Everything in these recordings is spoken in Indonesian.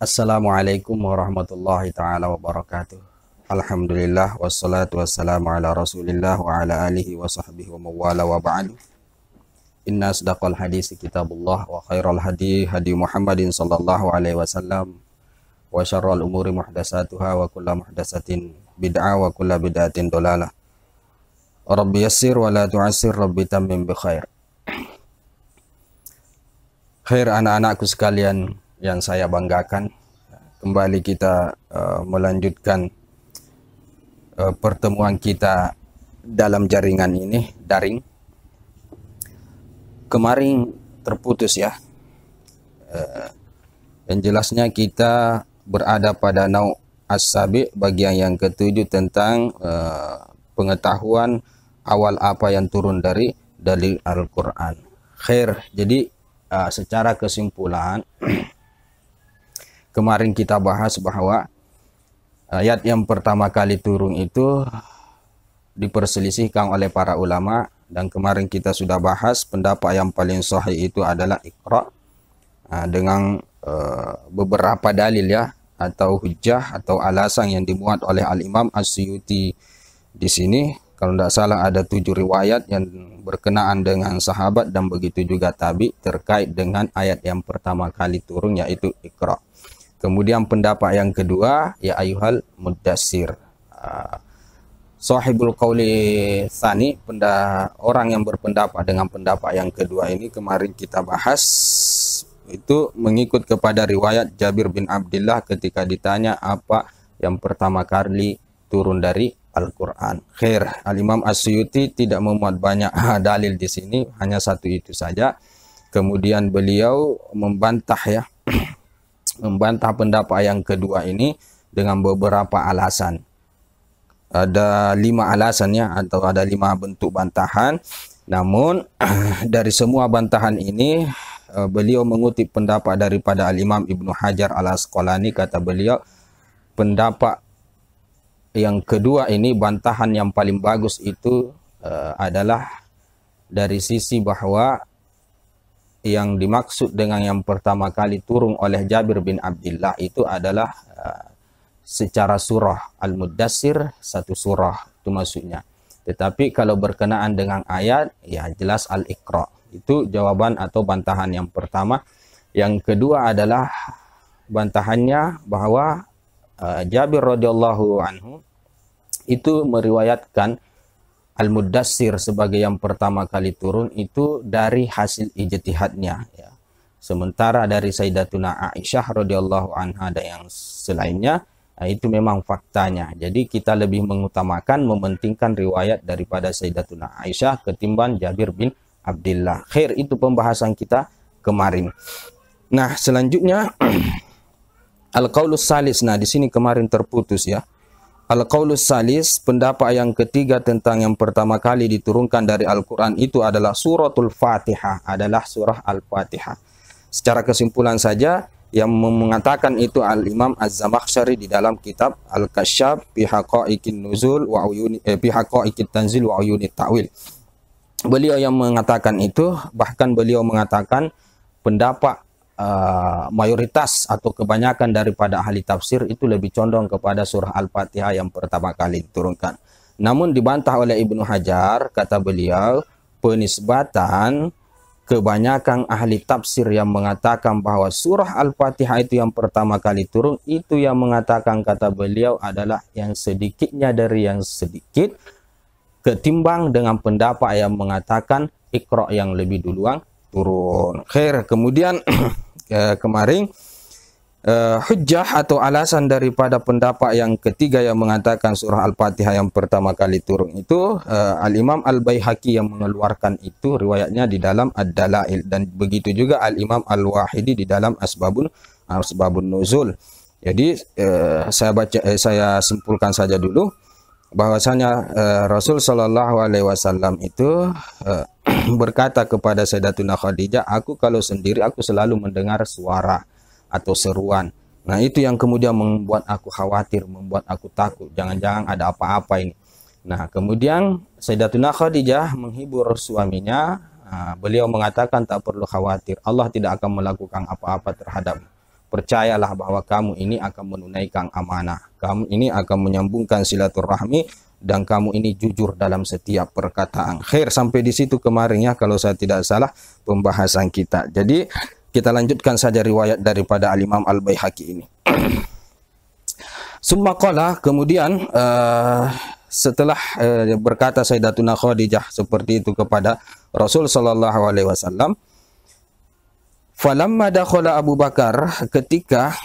Assalamualaikum warahmatullahi ta'ala wabarakatuh. Alhamdulillah wassalatu wassalamu ala rasulillah wa ala alihi wa sahbihi wa mawala wa ba'du. Inna asdaqal hadisi kitabullah wa khairal hadi hadi Muhammadin sallallahu alaihi wasallam wa syarral umuri muhdasatuhah wa kulla muhdasatin bid'ah wa kulla bid'atin dolalah. Rabbi yassir wa la tu'assir, Rabbi tammim bi khair. Khair anak-anakku sekalian yang saya banggakan, kembali kita melanjutkan pertemuan kita dalam jaringan ini, daring. Kemarin terputus ya. Yang jelasnya kita berada pada nau as-sabi, bagian yang ketujuh tentang pengetahuan awal apa yang turun dari dalil Al-Quran. Khair, jadi secara kesimpulan kemarin kita bahas bahwa ayat yang pertama kali turun itu diperselisihkan oleh para ulama, dan kemarin kita sudah bahas pendapat yang paling sahih itu adalah Iqra, dengan beberapa dalil ya, atau hujjah atau alasan yang dimuat oleh Al-Imam As-Suyuti di sini. Kalau tidak salah ada 7 riwayat yang berkenaan dengan sahabat dan begitu juga tabi terkait dengan ayat yang pertama kali turun, yaitu Iqra. Kemudian pendapat yang kedua, ya ayyuhal muddassir. Sahibul qauli tsani, orang yang berpendapat dengan pendapat yang kedua ini kemarin kita bahas, itu mengikut kepada riwayat Jabir bin Abdullah ketika ditanya apa yang pertama kali turun dari Al-Quran. Khair, Al-Imam As-Suyuti tidak memuat banyak dalil di sini, hanya satu itu saja. Kemudian beliau membantah ya, membantah pendapat yang kedua ini dengan beberapa alasan. Ada 5 alasannya, atau ada 5 bentuk bantahan. Namun dari semua bantahan ini beliau mengutip pendapat daripada Al-Imam Ibnu Hajar Al-Asqalani. Kata beliau, pendapat yang kedua ini, bantahan yang paling bagus itu adalah dari sisi bahwa yang dimaksud dengan yang pertama kali turun oleh Jabir bin Abdullah itu adalah secara surah Al-Muddassir, satu surah itu maksudnya. Tetapi kalau berkenaan dengan ayat, ya jelas Al-Iqra. Itu jawaban atau bantahan yang pertama. Yang kedua adalah bantahannya bahwa Jabir radhiyallahu anhu itu meriwayatkan Al-Muddassir sebagai yang pertama kali turun itu dari hasil ijtihadnya ya. Sementara dari Sayyidatuna Aisyah radhiyallahu anha dan yang selainnya, itu memang faktanya. Jadi kita lebih mengutamakan, mementingkan riwayat daripada Sayyidatuna Aisyah ketimbang Jabir bin Abdullah. Khair, itu pembahasan kita kemarin. Nah, selanjutnya Al-Qaulus Salis. Nah, di sini kemarin terputus ya. Al-Qaulus Salis, pendapat yang ketiga tentang yang pertama kali diturunkan dari Al-Quran itu adalah suratul Fatihah, adalah surah Al-Fatihah. Secara kesimpulan saja, yang mengatakan itu Al-Imam Az-Zamakhsyari di dalam kitab Al-Kasyaf fi Haqa'iqin Nuzul wa Uyuni fi Haqa'iqit Tanzil wa Uyuni Ta'wil. Beliau yang mengatakan itu, bahkan beliau mengatakan pendapat mayoritas atau kebanyakan daripada ahli tafsir itu lebih condong kepada surah Al-Fatihah yang pertama kali diturunkan. Namun dibantah oleh Ibnu Hajar, kata beliau, penisbatan kebanyakan ahli tafsir yang mengatakan bahwa surah Al-Fatihah itu yang pertama kali turun, itu yang mengatakan, kata beliau, adalah yang sedikitnya dari yang sedikit ketimbang dengan pendapat yang mengatakan Iqra yang lebih duluan turun. Khair, kemudian kemarin hujjah atau alasan daripada pendapat yang ketiga yang mengatakan surah Al-Fatihah yang pertama kali turun itu Al-Imam Al-Baihaqi yang mengeluarkan itu riwayatnya di dalam Ad-Dalail, dan begitu juga Al-Imam Al-Wahidi di dalam Asbabun Nuzul. Jadi saya simpulkan saja dulu bahwasanya Rasul Shallallahu Alaihi Wasallam itu berkata kepada Sayyidatuna Khadijah, aku kalau sendiri aku selalu mendengar suara atau seruan. Nah, itu yang kemudian membuat aku khawatir, membuat aku takut, jangan-jangan ada apa-apa ini. Nah, kemudian Sayyidatuna Khadijah menghibur suaminya. Beliau mengatakan tak perlu khawatir, Allah tidak akan melakukan apa-apa terhadap percayalah bahwa kamu ini akan menunaikan amanah, kamu ini akan menyambungkan silaturahmi, dan kamu ini jujur dalam setiap perkataan. Khair, sampai di situ kemarin ya kalau saya tidak salah pembahasan kita. Jadi kita lanjutkan saja riwayat daripada Al-Imam Al-Baihaqi ini. Summa qala, kemudian setelah berkata Sayyidatuna Khadijah seperti itu kepada Rasul sallallahu alaihi wasallam, falamma dakhala Abu Bakar, ketika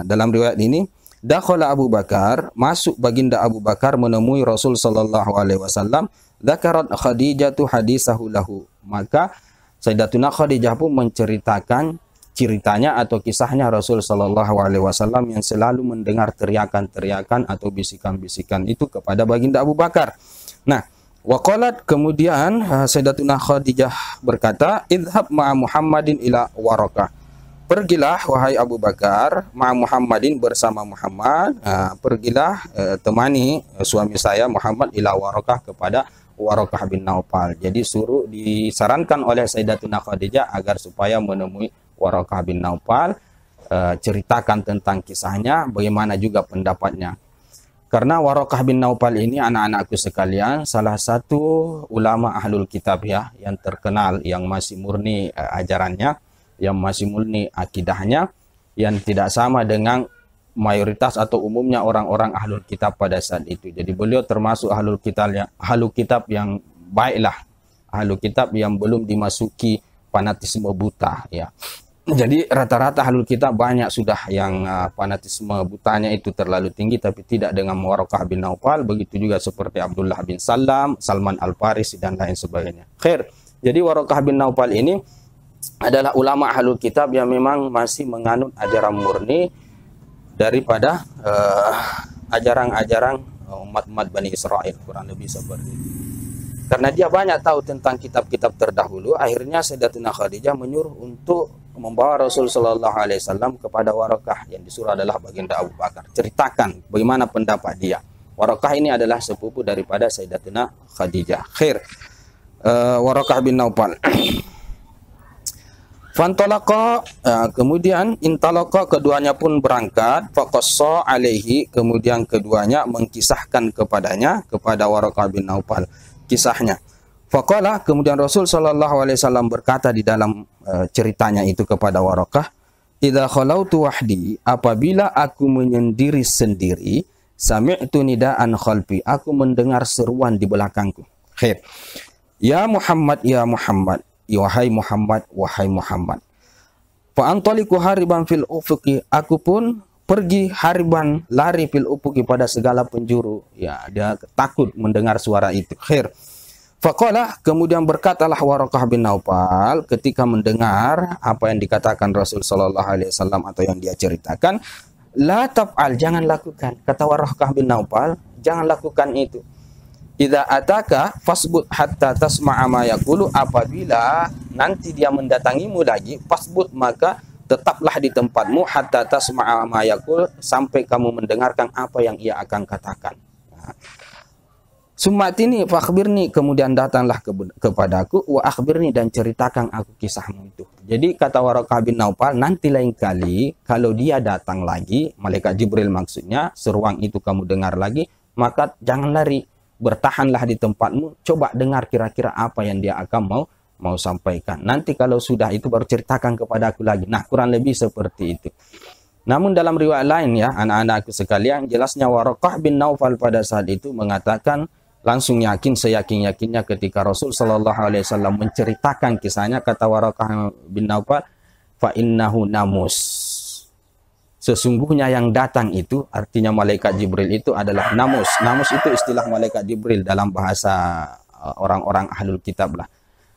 dalam riwayat ini dakhala Abu Bakar, masuk baginda Abu Bakar menemui Rasul sallallahu alaihi wasallam, dzakarat Khadijatu hadisahu lahu, maka Sayyidatuna Khadijah pun menceritakan ceritanya atau kisahnya Rasul sallallahu alaihi wasallam yang selalu mendengar teriakan-teriakan atau bisikan-bisikan itu kepada baginda Abu Bakar. Nah, waqalat, kemudian Sayyidatuna Khadijah berkata, idhab ma'a Muhammadin ila Waraqah. Pergilah wahai Abu Bakar ma'a Muhammadin, bersama Muhammad, pergilah temani suami saya Muhammad ila Waraqah, kepada Waraqah bin Naufal. Jadi disarankan oleh Sayyidatuna Khadijah agar supaya menemui Waraqah bin Naufal, ceritakan tentang kisahnya, bagaimana juga pendapatnya. Karena Waraqah bin Naufal ini, anak-anakku sekalian, salah satu ulama ahlul kitab ya, yang terkenal, yang masih murni ajarannya, yang masih murni akidahnya, yang tidak sama dengan mayoritas atau umumnya orang-orang ahlul kitab pada saat itu. Jadi beliau termasuk ahlul kitab yang baiklah, ahlul kitab yang belum dimasuki fanatisme buta ya. Jadi rata-rata ahlul kitab banyak sudah yang fanatisme butanya itu terlalu tinggi, tapi tidak dengan Waraqah bin Naufal. Begitu juga seperti Abdullah bin Salam, Salman Al-Farisi dan lain sebagainya. Khair. Jadi Waraqah bin Naufal ini adalah ulama ahlul kitab yang memang masih menganut ajaran murni daripada ajaran-ajaran umat-umat Bani Israel, kurang lebih seperti itu. Karena dia banyak tahu tentang kitab-kitab terdahulu, akhirnya Sayyidatuna Khadijah menyuruh untuk membawa Rasul sallallahu alaihi wasallam kepada Waraqah, yang disuruh adalah baginda Abu Bakar. Ceritakan bagaimana pendapat dia. Waraqah ini adalah sepupu daripada Sayyidatuna Khadijah. Khair. Waraqah bin Naufal. Fantalaqa, kemudian intalaqa, keduanya pun berangkat, faqassa alaihi, kemudian keduanya mengkisahkan kepadanya, kepada Waraqah bin Naufal kisahnya. Faqala, kemudian Rasul sallallahu alaihi wasallam berkata di dalam ceritanya itu kepada Waraqah, idza khalautu wahdi, apabila aku menyendiri sendiri, sami'tu nidaan khalfi, aku mendengar seruan di belakangku. Khair. Ya Muhammad, ya Muhammad, wahai Muhammad, wahai Muhammad. Fa antaliku hariban fil ufuqi, aku pun pergi hariban, lari fil ufuqi, pada segala penjuru. Ya, dia takut mendengar suara itu. Khair. Faqala, kemudian berkatalah Waraqah bin Naufal ketika mendengar apa yang dikatakan Rasul sallallahu alaihi wasallam atau yang dia ceritakan, la taf'al, jangan lakukan. Kata Waraqah bin Naufal, jangan lakukan itu. Idza ataka fasbut hatta tasma'a ma yaqulu, apabila nanti dia mendatangimu lagi, fasbut, maka tetaplah di tempatmu, hatta tasma'a ma yaqul, sampai kamu mendengarkan apa yang ia akan katakan. Summatini fakhbirni, kemudian datanglah kepadaku, wa akhbirni, dan ceritakan aku kisahmu itu. Jadi kata Waraqah bin Naufal, nanti lain kali kalau dia datang lagi, malaikat Jibril maksudnya, seruang itu kamu dengar lagi, maka jangan lari, bertahanlah di tempatmu, coba dengar kira-kira apa yang dia akan mau sampaikan. Nanti kalau sudah itu baru ceritakan kepada aku lagi. Nah, kurang lebih seperti itu. Namun dalam riwayat lain ya, anak-anakku sekalian, jelasnya Waraqah bin Naufal pada saat itu mengatakan, langsung yakin, seyakin-yakinnya ketika Rasul sallallahu alaihi wasallam menceritakan kisahnya, kata Waraqah bin Naufal, fa innahu namus. Sesungguhnya yang datang itu, artinya malaikat Jibril itu adalah namus. Namus itu istilah malaikat Jibril dalam bahasa orang-orang ahlul kitab lah.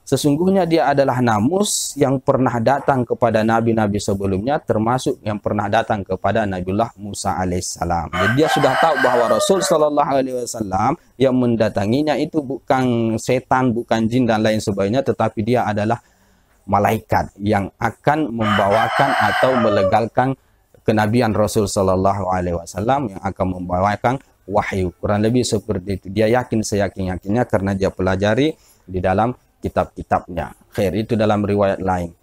Sesungguhnya dia adalah namus yang pernah datang kepada nabi-nabi sebelumnya, termasuk yang pernah datang kepada Nabiullah Musa alaihissalam. Jadi dia sudah tahu bahwa Rasul sallallahu alaihi wasallam yang mendatanginya itu bukan setan, bukan jin dan lain sebagainya, tetapi dia adalah malaikat yang akan membawakan atau melegalkan kenabian Rasul sallallahu alaihi wasallam, yang akan membawakan wahyu. Kurang lebih seperti itu. Dia yakin seyakin-yakinnya karena dia pelajari di dalam kitab-kitabnya. Khair, itu dalam riwayat lain.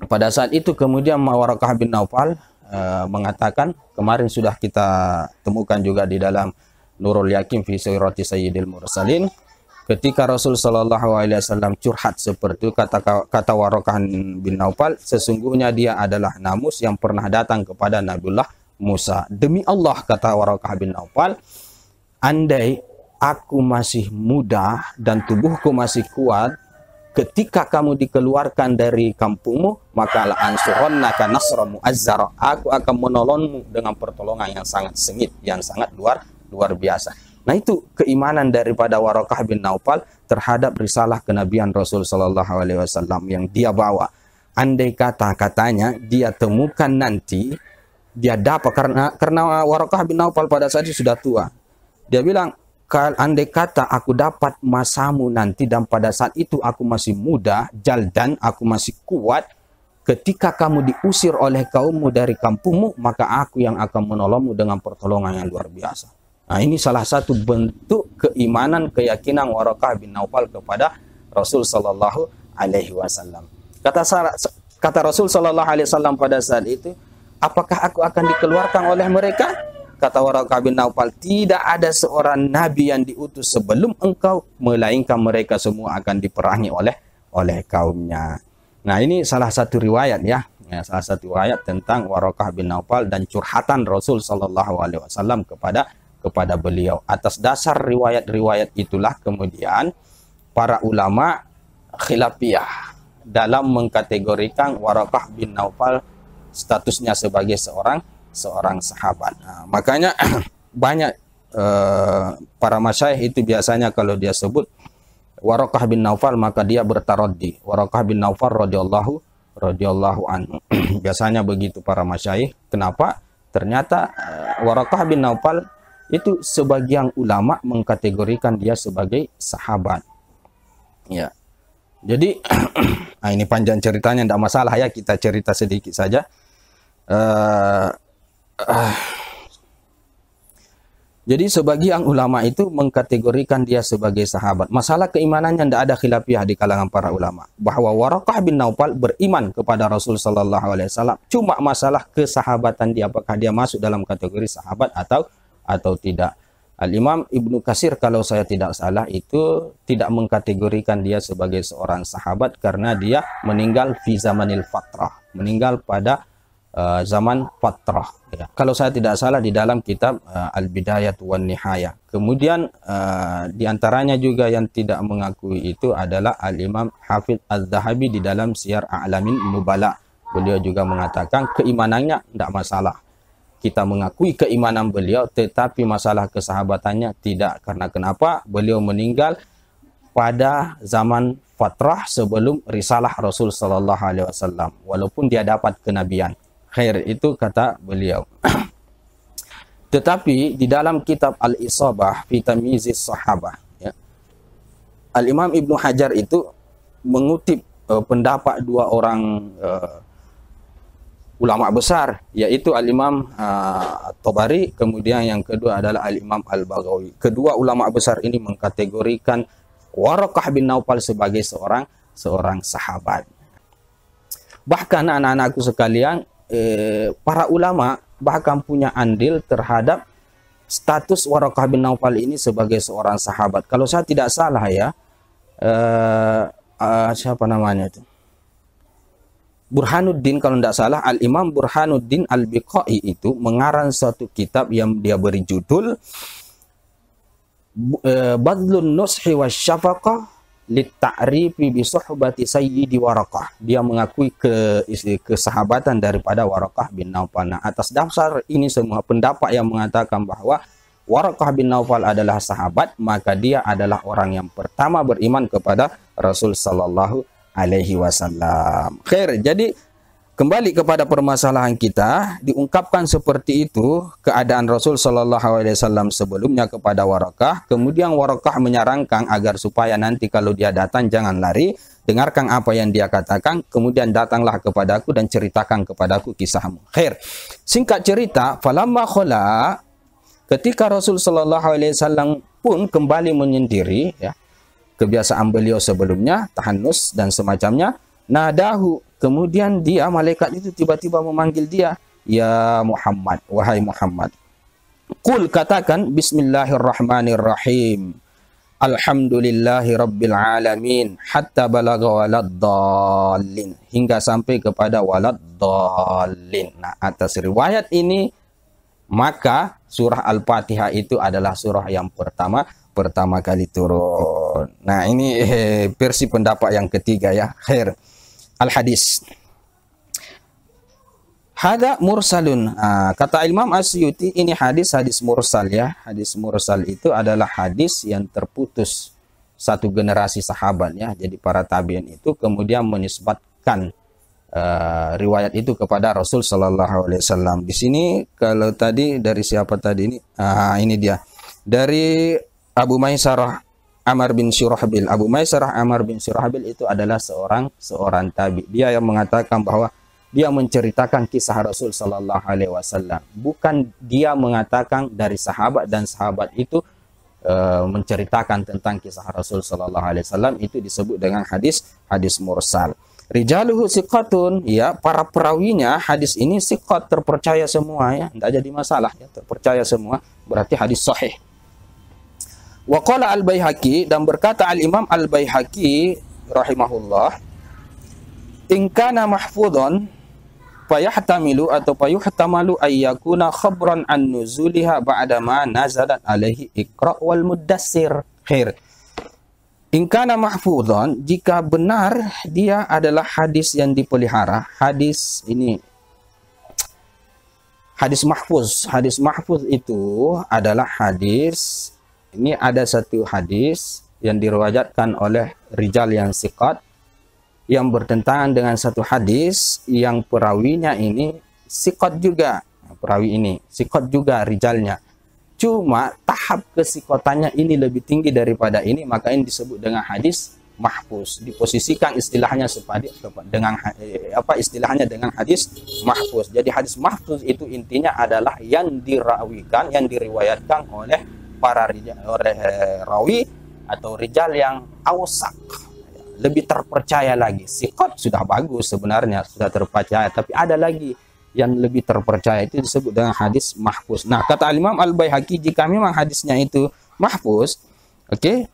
Pada saat itu kemudian Waraqah bin Naufal mengatakan, kemarin sudah kita temukan juga di dalam Nurul Yakin fi Sirati Sayyidil Mursalin, ketika Rasul Shallallahu Alaihi Wasallam curhat seperti itu, kata Waraqah bin Naufal, sesungguhnya dia adalah namus yang pernah datang kepada Nabiullah Musa. Demi Allah, kata Waraqah bin Naufal, andai aku masih muda dan tubuhku masih kuat, ketika kamu dikeluarkan dari kampungmu, maka la ansurannaka nasra mu'azzara, aku akan menolongmu dengan pertolongan yang sangat sengit, yang sangat luar biasa. Nah, itu keimanan daripada Waraqah bin Naufal terhadap risalah kenabian Rasul Shallallahu Alaihi Wasallam yang dia bawa. Andai katanya dia temukan nanti, dia dapat, karena Waraqah bin Naufal pada saat itu sudah tua. Dia bilang, andai kata aku dapat masamu nanti dan pada saat itu aku masih muda, jaldan, aku masih kuat, ketika kamu diusir oleh kaummu dari kampungmu, maka aku yang akan menolongmu dengan pertolongan yang luar biasa. Nah, ini salah satu bentuk keimanan, keyakinan Waraqah bin Naufal kepada Rasul Sallallahu Alaihi Wasallam. Kata Rasul Sallallahu Alaihi Wasallam pada saat itu, apakah aku akan dikeluarkan oleh mereka? Kata Waraqah bin Naufal, tidak ada seorang nabi yang diutus sebelum engkau, melainkan mereka semua akan diperangi oleh kaumnya. Nah, ini salah satu riwayat ya, salah satu riwayat tentang Waraqah bin Naufal dan curhatan Rasul Sallallahu Alaihi Wasallam kepada beliau. Atas dasar riwayat-riwayat itulah kemudian para ulama khilafiyah dalam mengkategorikan Waraqah bin Naufal statusnya sebagai seorang sahabat. Nah, makanya banyak para masyayikh itu biasanya kalau dia sebut Waraqah bin Naufal, maka dia bertaraddi, Waraqah bin Naufal radhiyallahu anhu. Biasanya begitu para masyayikh. Kenapa? Ternyata Waraqah bin Naufal itu sebagian ulama mengkategorikan dia sebagai sahabat. Ya. Jadi nah, ini panjang ceritanya, tidak masalah ya, kita cerita sedikit saja. Jadi sebagian ulama itu mengkategorikan dia sebagai sahabat. Masalah keimanannya tidak ada khilafiyah di kalangan para ulama, bahwa Waraqah bin Naufal beriman kepada Rasul Sallallahu Alaihi Wasallam. Cuma masalah kesahabatan dia, apakah dia masuk dalam kategori sahabat atau tidak. Al-Imam Ibnu Katsir kalau saya tidak salah itu tidak mengkategorikan dia sebagai seorang sahabat karena dia meninggal fi zamanil fatrah, meninggal pada zaman fatrah ya. Kalau saya tidak salah di dalam kitab Al-Bidayah wan Nihayah. Kemudian di antaranya juga yang tidak mengakui itu adalah Al-Imam Hafidz Az-Zahabi di dalam Syiar A'lamin Nubala. Beliau juga mengatakan keimanannya tidak masalah. Kita mengakui keimanan beliau, tetapi masalah kesahabatannya tidak. Karena kenapa? Beliau meninggal pada zaman fatrah sebelum risalah Rasul Sallallahu Alaihi Wasallam, walaupun dia dapat kenabian. Khair, itu kata beliau. Tetapi di dalam kitab Al-Isabah fi Tamyizis Sahabah ya, Al-Imam Ibnu Hajar itu mengutip pendapat dua orang ulama besar, yaitu Al-Imam At-Tabari, kemudian yang kedua adalah Al-Imam Al-Baghawi. Kedua ulama besar ini mengkategorikan Waraqah bin Naufal sebagai seorang sahabat. Bahkan anak-anakku sekalian, para ulama bahkan punya andil terhadap status Waraqah bin Naufal ini sebagai seorang sahabat. Kalau saya tidak salah ya, siapa namanya itu? Burhanuddin, kalau tidak salah, Al-Imam Burhanuddin Al-Biqai itu mengarang suatu kitab yang dia beri judul Badlun Nushi wa Syafaqah Litta'rifi bi Suhbati Sayyidi Waraqah. Dia mengakui kesahabatan daripada Waraqah bin Naufal. Nah, atas dasar ini semua pendapat yang mengatakan bahwa Waraqah bin Naufal adalah sahabat, maka dia adalah orang yang pertama beriman kepada Rasul Sallallahu Alaihi Wasallam. Khair, jadi kembali kepada permasalahan kita, diungkapkan seperti itu keadaan Rasul Sallallahu Alaihi Wasallam sebelumnya kepada Waraqah. Kemudian Waraqah menyarankan agar supaya nanti kalau dia datang jangan lari, dengarkan apa yang dia katakan, kemudian datanglah kepadaku dan ceritakan kepadaku kisahmu. Khair, singkat cerita, falamma khala, ketika Rasul Sallallahu Alaihi Wasallam pun kembali menyendiri ya, kebiasaan beliau sebelumnya, tahannus dan semacamnya, nadahu, kemudian dia, malaikat itu tiba-tiba memanggil dia, ya Muhammad, wahai Muhammad. Qul, katakan, bismillahirrahmanirrahim. Alhamdulillahi rabbil alamin hatta balagha waladdallin, hingga sampai kepada waladdallin. Nah, atas riwayat ini maka surah Al-Fatihah itu adalah surah yang pertama kali turun. Nah, ini versi pendapat yang ketiga ya. Khair. Al-hadis. Hada mursalun. Kata Imam Asyuti, ini hadis mursal ya. Hadis mursal itu adalah hadis yang terputus satu generasi sahabat ya. Jadi para tabi'in itu kemudian menisbatkan riwayat itu kepada Rasul Sallallahu Alaihi Wasallam. Di sini kalau tadi dari siapa tadi ini dia dari Abu Maisarah Amr bin Syurahbil. Abu Maisarah Amr bin Syurahbil itu adalah seorang tabi. Dia yang mengatakan bahwa dia menceritakan kisah Rasul Sallallahu Alaihi Wasallam. Bukan dia mengatakan dari sahabat, dan sahabat itu menceritakan tentang kisah Rasul Sallallahu Alaihi Wasallam. Itu disebut dengan hadis mursal. Rijaluhu siqatun, ya, para perawinya hadis ini siqat, terpercaya semua ya, tidak jadi masalah ya, terpercaya semua, berarti hadis sahih. Wa qala Al-Baihaqi, dan berkata Al-Imam Al-Baihaqi rahimahullah, in kana mahfudhan fayahtamilu atau fayuhtamalu ayyakuna khabran an nuzuliha ba'da ma nazalat alaihi Iqra wal Muddassir. Khair. In kana mahfudhan, jika benar dia adalah hadis yang dipelihara. Hadis ini hadis mahfuz. Hadis mahfuz itu adalah hadis, ini ada satu hadis yang diriwayatkan oleh rijal yang siqat, yang bertentangan dengan satu hadis yang perawinya ini siqat juga. Perawi ini siqat juga rijalnya. Cuma tahap kesikotannya ini lebih tinggi daripada ini, maka ini disebut dengan hadis mahfuz. Diposisikan istilahnya dengan istilahnya dengan hadis mahfuz. Jadi hadis mahfuz itu intinya adalah yang dirawikan, yang diriwayatkan oleh para rawi atau rijal yang awsak, lebih terpercaya lagi. Siqat sudah bagus sebenarnya, sudah terpercaya, tapi ada lagi yang lebih terpercaya, itu disebut dengan hadis mahfuz. Nah, kata Imam Al-Baihaqi, jika memang hadisnya itu mahfuz,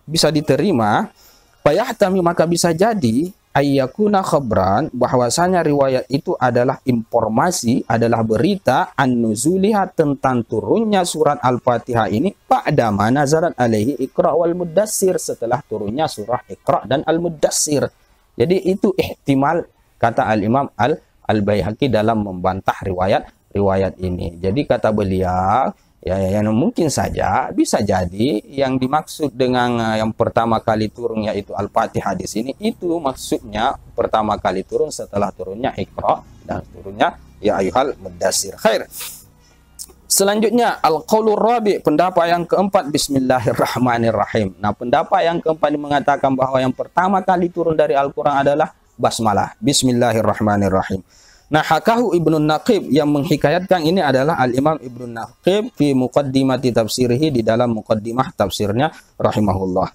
bisa diterima, fayahtami, maka bisa jadi ayyakuna khabran, bahwasanya riwayat itu adalah informasi, adalah berita an-nuzuliha, tentang turunnya surat Al-Fatihah ini ba'da ma nazalat alaihi Iqra wal Muddassir, setelah turunnya surah Iqra dan Al-Muddassir. Jadi itu ihtimal, kata Al-Imam Al-Baihaqi dalam membantah riwayat ini. Jadi kata beliau, ya, yang mungkin saja bisa jadi yang dimaksud dengan yang pertama kali turun yaitu Al-Fatihah di sini, itu maksudnya pertama kali turun setelah turunnya Iqra dan turunnya ya ayyuhal Muddassir. Khair. Selanjutnya al-qaulur rabi', pendapat yang keempat, bismillahirrahmanirrahim. Nah, pendapat yang keempat mengatakan bahwa yang pertama kali turun dari Al-Qur'an adalah basmalah, bismillahirrahmanirrahim. Nah, hakahu Ibnu Naqib, yang menghikayatkan ini adalah Al-Imam Ibnu Naqib fi muqaddimati tafsirihi, di dalam muqaddimah tafsirnya rahimahullah.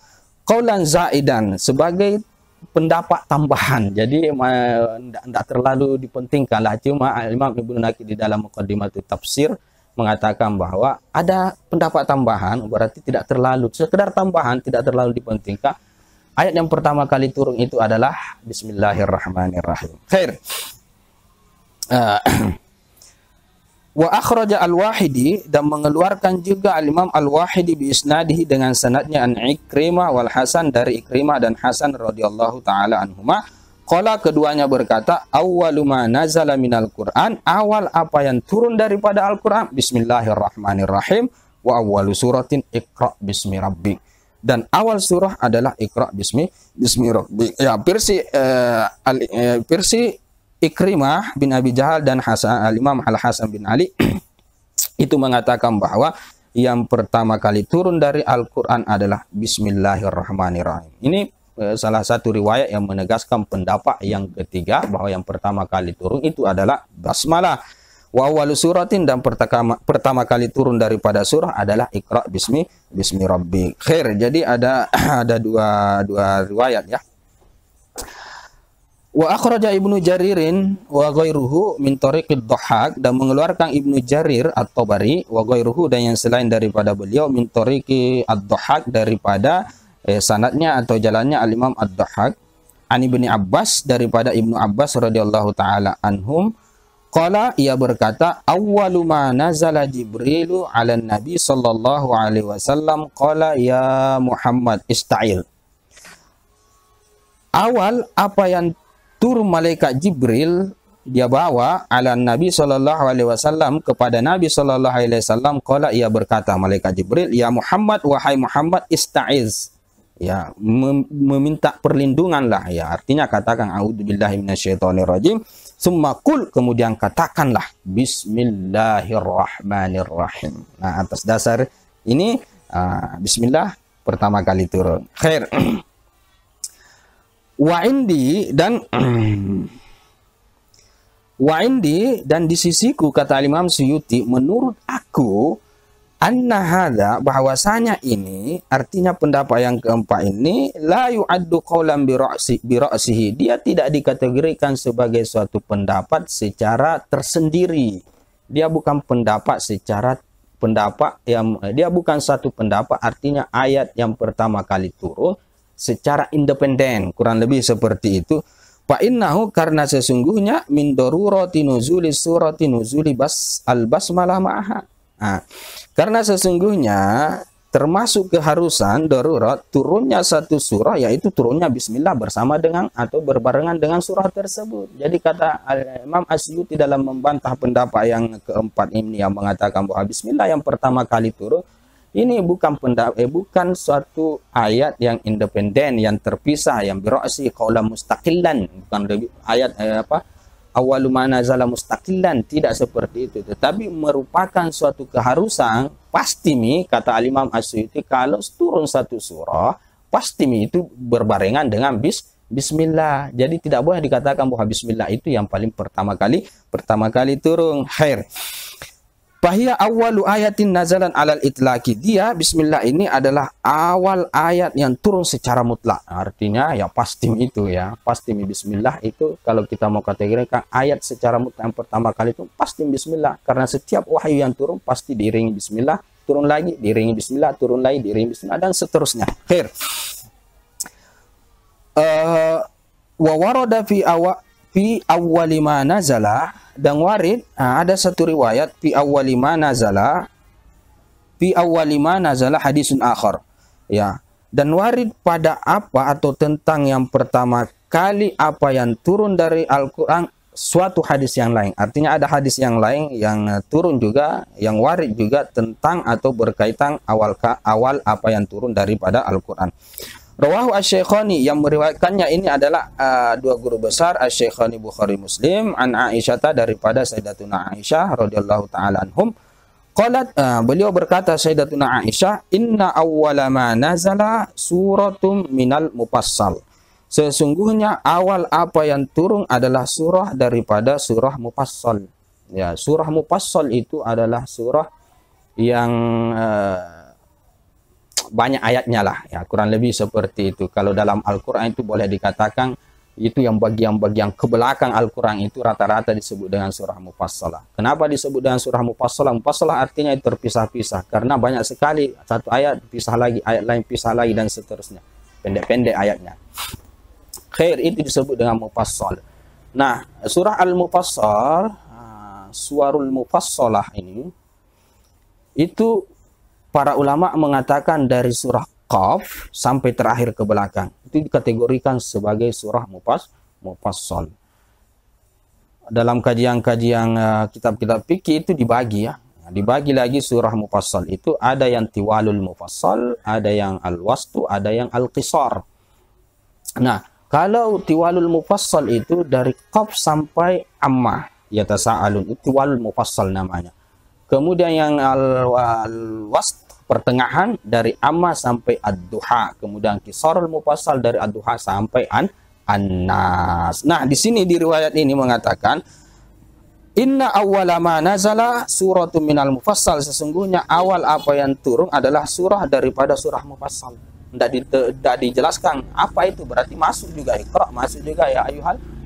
Qaulan zaidan, sebagai pendapat tambahan. Jadi tidak terlalu dipentingkan lah, cuma Al-Imam Ibnu Naqib di dalam muqaddimati tafsir mengatakan bahwa ada pendapat tambahan, berarti tidak terlalu, sekedar tambahan, tidak terlalu dipentingkan. Ayat yang pertama kali turun itu adalah bismillahirrahmanirrahim. Khair. Wa akhraja Al-Wahidi, dan mengeluarkan juga Al-Imam Al-Wahidi bi isnadihi, dengan sanadnya an Ikrimah wal Hasan, dari Ikrimah dan Hasan radhiyallahu taala anhuma. Qala, keduanya berkata, awwalu ma nazala minal Qur'an, awal apa yang turun daripada Al-Qur'an, bismillahirrahmanirrahim, wa awwalu suratin Iqra bismi rabbik, dan awal surah adalah Iqra bismi rabbik. Ya, versi Ikrimah bin Abi Jahal dan Al-Imam Al-Hasan bin Ali itu mengatakan bahwa yang pertama kali turun dari Al-Quran adalah bismillahirrahmanirrahim. Ini salah satu riwayat yang menegaskan pendapat yang ketiga, bahwa yang pertama kali turun itu adalah basmalah. Wa awwalu suratin, dan pertama kali turun daripada surah adalah Iqra bismi rabbik. Khair. Jadi ada dua riwayat ya. Wa akhraja Ibnu Jaririn wa ghairuhu min tariqid Dhahhak, dan mengeluarkan Ibnu Jarir At-Tabari wa ghairuhu, dan yang selain daripada beliau min tariqi Ad-Dhahhak, daripada sanadnya atau jalannya Al-Imam Ad-Dhahhak, an Ibnu Abbas, daripada Ibnu Abbas radhiyallahu taala anhum, qala, ia berkata, awwalu ma nazala Jibrilu 'ala Nabi sallallahu alaihi wasallam qala ya Muhammad ista'il. Awal apa yang turun malaikat Jibril dia bawa ala Nabi sallallahu alaihi wasallam, kepada Nabi sallallahu alaihi wasallam, qala, ia berkata malaikat Jibril, ya Muhammad, wahai Muhammad, ista'iz, ya meminta perlindunganlah, ya artinya katakan a'udzubillahi minasyaitonirrajim, summa qul, kemudian katakanlah bismillahirrahmanirrahim. Nah, atas dasar ini bismillah pertama kali turun. Khair. Wa indi, dan wa indi, dan di sisiku, kata Imam Suyuti, menurut aku, anna hadza, bahwasanya ini, artinya pendapat yang keempat ini, la yu'addu qawlan bi ra'sihi, dia tidak dikategorikan sebagai suatu pendapat secara tersendiri. Dia bukan pendapat secara pendapat yang, dia bukan satu pendapat, artinya ayat yang pertama kali turun secara independen, kurang lebih seperti itu. Fa innahu, karena sesungguhnya, min darurati nuzuli surati nuzuli al-basmalah ma'aha. Nah, karena sesungguhnya termasuk keharusan darurat turunnya satu surah, yaitu turunnya bismillah bersama dengan atau berbarengan dengan surah tersebut. Jadi kata Imam Asyuti dalam membantah pendapat yang keempat ini yang mengatakan bahwa bismillah yang pertama kali turun ini bukan bukan suatu ayat yang independen, yang terpisah, yang bira'si qaulan mustaqillan, bukan ayat awwalu ma nazala mustaqillan, tidak seperti itu, tetapi merupakan suatu keharusan pasti kata Imam Asyuti, kalau turun satu surah pasti itu berbarengan dengan bismillah. Jadi tidak boleh dikatakan bahwa bismillah itu yang paling pertama kali turun. Khair. Fahiya awwalu ayatin nazalan alal itlaqi. Dia bismillah ini adalah awal ayat yang turun secara mutlak. Artinya ya pasti itu ya. Pasti bismillah itu kalau kita mau kategorikan ayat secara mutlak yang pertama kali itu pasti bismillah. Karena setiap wahyu yang turun pasti diiringi bismillah, turun lagi diiringi bismillah, turun lagi diiringi bismillah, dan seterusnya. Khair. Wa warada fi awwali ma nazala, dan warid ada satu riwayat fi awwali ma nazala hadisun akhar, ya, dan warid pada apa atau tentang yang pertama kali apa yang turun dari Al-Qur'an suatu hadis yang lain. Artinya ada hadis yang lain yang turun juga, yang warid juga tentang atau berkaitan awal apa yang turun daripada Al-Qur'an. Rawahu Asy-Syaikhaani, yang meriwayatkannya ini adalah dua guru besar, Asy-Syaikhaani Bukhari Muslim, an Aisyah, daripada Sayyidatuna Aisyah radhiyallahu taala anhum. Qalat, beliau berkata, Sayyidatuna Aisyah, inna awwala ma nazala suratum minal mufassal. Sesungguhnya awal apa yang turun adalah surah daripada surah mufassal. Ya, surah mufassal itu adalah surah yang banyak ayatnya lah, ya, kurang lebih seperti itu. Kalau dalam Al-Quran itu boleh dikatakan itu yang bagian-bagian ke belakang Al-Quran itu rata-rata disebut dengan surah mufassalah. Kenapa disebut dengan surah mufassalah? Mufassalah artinya terpisah-pisah, karena banyak sekali satu ayat pisah lagi, ayat lain pisah lagi, dan seterusnya, pendek-pendek ayatnya. Khair, itu disebut dengan mufassal. Nah, surah Al-Mufassal, Suwarul Mufassalah ini, itu para ulama mengatakan dari surah Qaf sampai terakhir ke belakang itu dikategorikan sebagai surah mufassal. Dalam kajian-kajian kitab-kitab fikih itu dibagi, ya. Dibagi lagi surah mufassal itu ada yang tiwalul mufassal, ada yang al-wastu, ada yang al-qisar. Nah, kalau tiwalul mufassal itu dari Qaf sampai Amma yatasaalun, itu tiwalul mufassal namanya. Kemudian yang al-wast, pertengahan, dari Amma sampai Ad-Duha. Kemudian Qisarul Mufassal dari Ad-Duha sampai An-Nas. Nah, di sini di riwayat ini mengatakan inna awwala ma nazala suratum minal mufassal. Sesungguhnya awal apa yang turun adalah surah daripada surah mufassal. Tidak dijelaskan apa itu, berarti masuk juga Iqra, masuk juga ya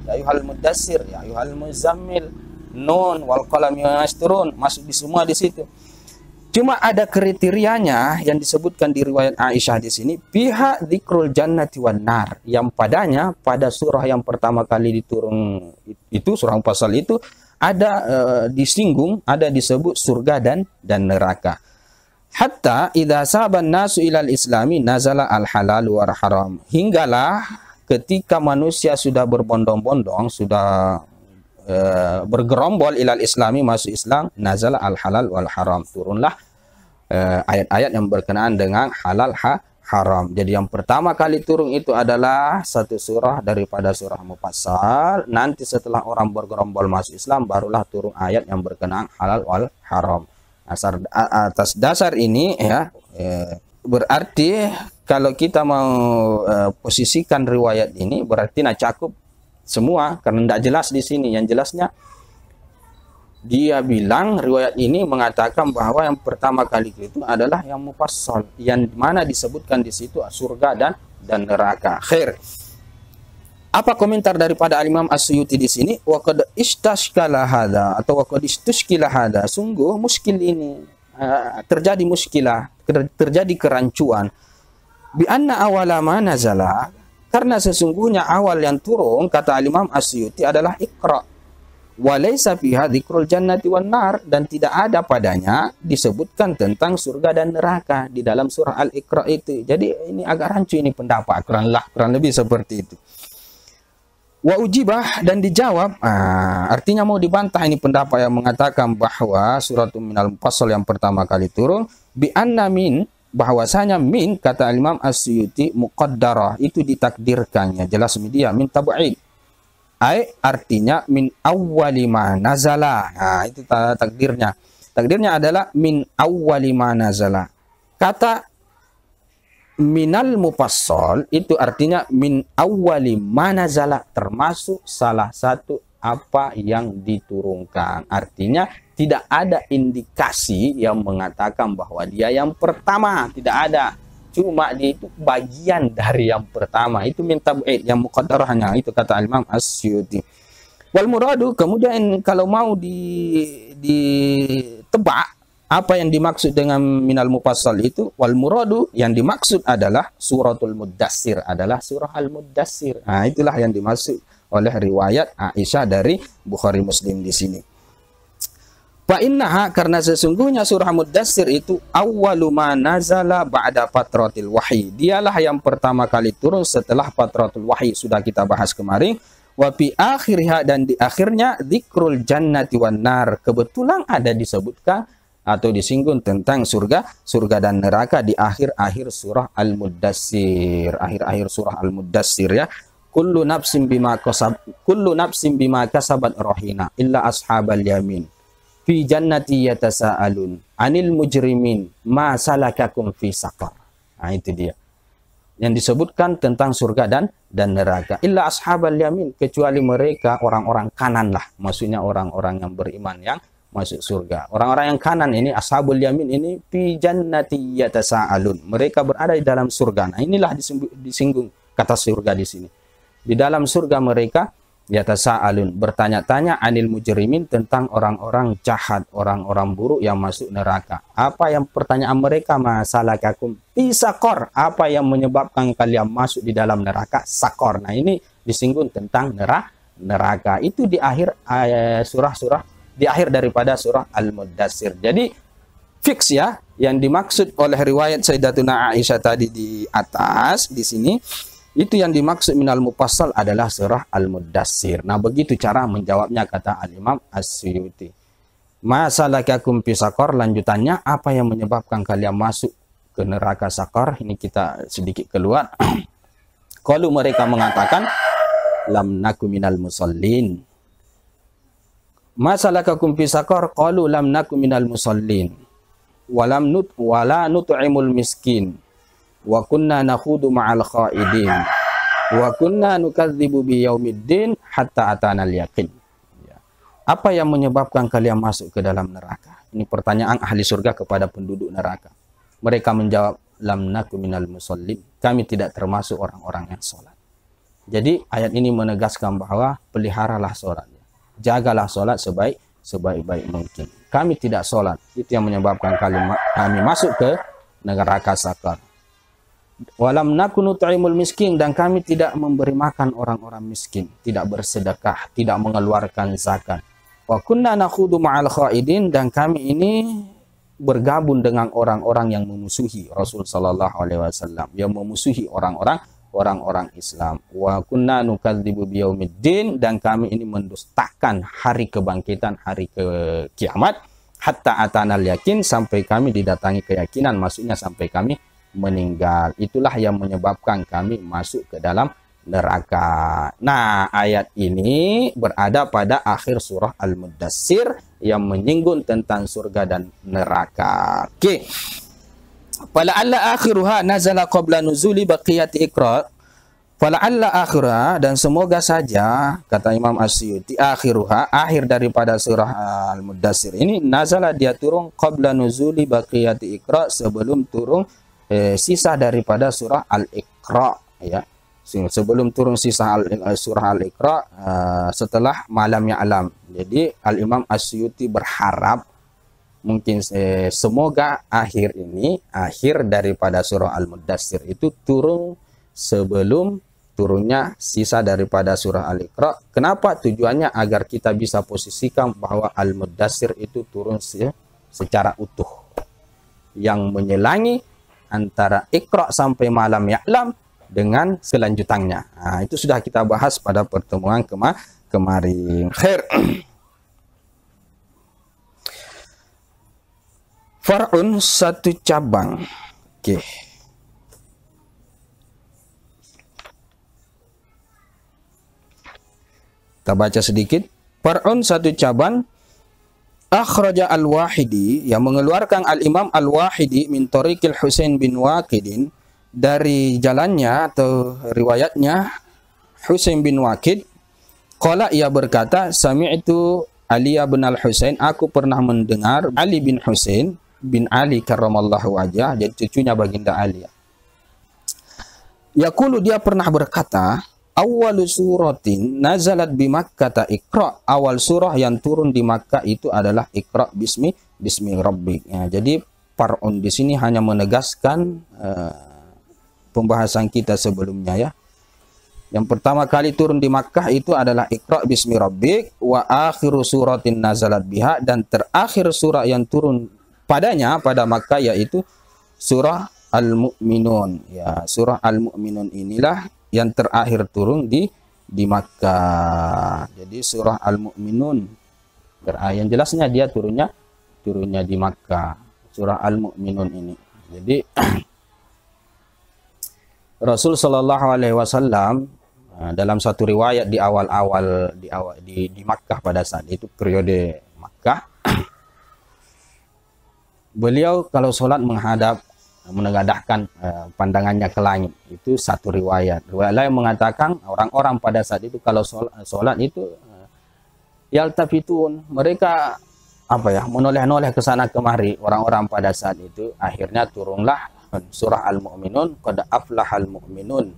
ya ayyuhal muddatsir, ya ayyuhal muzammil, nun wal qalami yasturun, masuk di semua di situ. Cuma ada kriterianya yang disebutkan di riwayat Aisyah di sini, pihak dzikrul jannati wan nar, yang padanya pada surah yang pertama kali diturun itu, surah Mufassal itu ada disinggung, ada disebut surga dan neraka. Hatta idza saban nasu ilal islami nazala al halal war haram. Hinggalah ketika manusia sudah berbondong-bondong, sudah bergerombol ilal islami, masuk Islam, nazala al halal wal haram, turunlah ayat-ayat yang berkenaan dengan halal haram. Jadi yang pertama kali turun itu adalah satu surah daripada surah Mufassal. Nanti setelah orang bergerombol masuk Islam, barulah turun ayat yang berkenaan halal wal haram. Atas dasar ini ya, berarti kalau kita mau posisikan riwayat ini, berarti cakup semua, karena tidak jelas di sini. Yang jelasnya dia bilang riwayat ini mengatakan bahwa yang pertama kali itu adalah yang mufassal, yang mana disebutkan di situ surga dan neraka. Khair. Apa komentar daripada Imam As-Suyuti di sini? Wa qad istashkala hadza atau wa qad istushkila hadza, sungguh muskil ini, terjadi muskilah, terjadi kerancuan. Bi anna awala ma nazala, karena sesungguhnya awal yang turun, kata Imam As-Suyuti, adalah Iqra. Wa laysa fiha dzikrul jannati wan nar, dan tidak ada padanya disebutkan tentang surga dan neraka di dalam surah Al-Iqra itu. Jadi ini agak rancu ini pendapat, kurang lebih seperti itu. Wa ujibah, dan dijawab, artinya mau dibantah ini pendapat yang mengatakan bahwa suratul minal mufassal yang pertama kali turun bi anna min, bahwasanya min, kata Imam As-Suyuti, muqaddarah, itu ditakdirkannya, jelas media min tab'id, artinya min awwali ma nazala. Itu takdirnya adalah min awwali ma nazala. Kata minal mufassal itu artinya min awwali ma nazala, termasuk salah satu apa yang diturunkan. Artinya tidak ada indikasi yang mengatakan bahwa dia yang pertama, tidak ada. Cuma dia itu bagian dari yang pertama. Itu min tab'id, yang muqaddarahnya, itu kata Imam As-Suyuti. Wal muradu, kemudian kalau mau ditebak apa yang dimaksud dengan minal mufassal itu, wal muradu, yang dimaksud adalah suratul muddatsir, adalah surah Al-Muddatsir. Itulah yang dimaksud oleh riwayat Aisyah dari Bukhari Muslim di sini. Fa innaha, karena sesungguhnya surah Muddatsir itu awwalu ma nazala ba'da fatratil wahyi. Dialah yang pertama kali turun setelah fatratul wahyi, sudah kita bahas kemarin. Wa fi akhiriha, dan di akhirnya dzikrul jannati wan nar. Kebetulan ada disebutkan atau disinggung tentang surga dan neraka di akhir-akhir surah Al-Muddatsir. Akhir-akhir surah Al-Muddatsir ya. Kullu nafsin bima kasabat rahina illa ashabal yamin fi jannati yatasaalun anil mujrimin ma salakakum fi saqar. Itu dia. Yang disebutkan tentang surga dan neraka. Illa ashabal yamin, kecuali mereka orang-orang kanan lah. Maksudnya orang-orang yang beriman yang masuk surga. Orang-orang yang kanan ini, ashabul yamin ini, fi jannati yatasaalun. Mereka berada di dalam surga. Nah, inilah disinggung kata surga di sini. Di dalam surga mereka yatasaalun, bertanya-tanya anil mujrimin, tentang orang-orang jahat, orang-orang buruk yang masuk neraka. Apa yang pertanyaan mereka? Masalakakum fi saqar, apa yang menyebabkan kalian masuk di dalam neraka saqar. Nah, ini disinggung tentang neraka. Itu di akhir surah-surah, di akhir daripada surah Al-Muddatsir. Jadi fix ya, yang dimaksud oleh riwayat Sayyidatuna Aisyah tadi di atas di sini, itu yang dimaksud minal mufassal adalah surah Al-Muddatsir. Nah, begitu cara menjawabnya, kata Al-Imam As-Suyuti. Masalakakum fi saqar, lanjutannya, apa yang menyebabkan kalian masuk ke neraka saqar? Ini kita sedikit keluar. Kalau mereka mengatakan lam naku minal musallin. Masalakakum fi saqar, qalu lam naku minal musallin. Wala nut'imul miskin. Wa kunna nakhudu ma'al khaidin wa kunna nukadzibu bi yaumiddin hatta atana al-yaqin. Apa yang menyebabkan kalian masuk ke dalam neraka? Ini pertanyaan ahli surga kepada penduduk neraka. Mereka menjawab, lam naku minal musallin, kami tidak termasuk orang-orang yang salat. Jadi ayat ini menegaskan bahwa peliharalah sholat, jagalah sholat sebaik-baik mungkin. Kami tidak sholat, itu yang menyebabkan kami masuk ke neraka sakar. Walam nakunu ta'imul miskin, dan kami tidak memberi makan orang-orang miskin, tidak bersedekah, tidak mengeluarkan zakat. Wa kunna nakhudu ma'al khaidin, dan kami ini bergabung dengan orang-orang yang memusuhi Rasul sallallahu alaihi wasallam, yang memusuhi orang-orang Islam. Wa kunna nukadzibu biyaumiddin, dan kami ini mendustakan hari kebangkitan, hari kiamat, hatta atanal yakin, sampai kami didatangi keyakinan, maksudnya sampai kami meninggal. Itulah yang menyebabkan kami masuk ke dalam neraka. Nah, ayat ini berada pada akhir surah Al-Muddatsir yang menyinggung tentang surga dan neraka. Oke. Fala'alla akhiruha nazala qabla nuzuli baqiyati Iqra. Fala'alla akhiruha, dan semoga saja, kata Imam Asyuti, akhiruha, akhir daripada surah Al-Muddatsir ini, nazala, dia turun qabla nuzuli baqiyati Iqra, sebelum turun sisa daripada surah Al-Iqra, ya. Sebelum turun sisa surah Al-Iqra, setelah malam ya'lam. Jadi Al-Imam Asyuti berharap mungkin semoga akhir daripada surah Al-Muddatsir itu turun sebelum turunnya sisa daripada surah Al-Iqra. Kenapa? Tujuannya agar kita bisa posisikan bahwa Al-Muddatsir itu turun secara utuh, yang menyelangi antara Iqra sampai malam ya'lam dengan kelanjutannya. Nah, itu sudah kita bahas pada pertemuan kemarin. Khair. Far'un, satu cabang. Oke. Kita baca sedikit. Far'un, satu cabang. Akhraja Al-Wahidi, yang mengeluarkan Al-Imam Al-Wahidi min Tariqil Husain bin Waqidin, dari jalannya atau riwayatnya Husain bin Waqid. Qala, ia berkata, sami'tu Ali bin Al-Husain, aku pernah mendengar Ali bin Husain bin Ali karramallahu wajah, jadi cucunya baginda Ali. Yaqulu, dia pernah berkata, awwalu suratin nazalat bi Makkah Iqra, awal surah yang turun di Makkah itu adalah Iqra bismi rabbik. Ya, jadi Far'un di sini hanya menegaskan pembahasan kita sebelumnya, ya. Yang pertama kali turun di Makkah itu adalah Iqra bismi rabbik, wa akhiru suratin nazalat biha, dan terakhir surah yang turun padanya pada Makkah yaitu surah Al-Mu'minun. Ya, surah Al-Mu'minun inilah yang terakhir turun di Makkah. Jadi surah Al-Mu'minun, yang jelasnya dia turunnya di Makkah, surah Al-Mu'minun ini. Jadi Rasul Shallallahu Alaihi Wasallam dalam satu riwayat di awal di Makkah, pada saat itu periode Makkah, beliau kalau sholat menengadahkan pandangannya ke langit. Itu satu riwayat. Riwayat lain mengatakan orang-orang pada saat itu kalau sholat itu yaltafitun, mereka menoleh-noleh ke sana kemari. Orang-orang pada saat itu akhirnya turunlah surah Al-Mu'minun, qad aflahal mu'minun